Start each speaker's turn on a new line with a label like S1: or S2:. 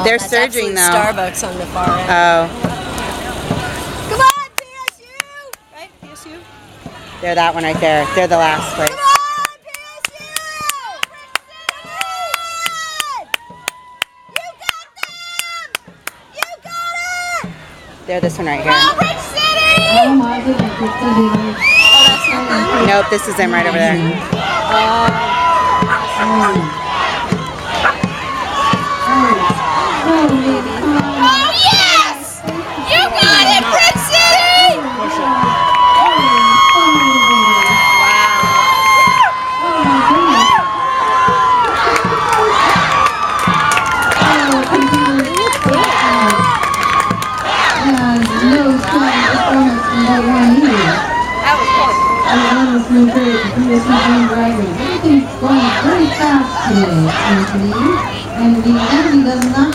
S1: They're surging though.
S2: Starbucks on the far end.
S1: Oh.
S2: Come on, PSU! Right, PSU?
S1: They're that one right there. They're the last place.
S2: Come on, PSU! You got them! You got it!
S1: They're this one right here.
S2: Go, Rich City! Oh, that's not them?
S1: Nope, this is them right over there.
S2: Oh, yes! You got it, Rich City! That was close.
S3: Everything's going very fast today, Anthony. And the enemy does not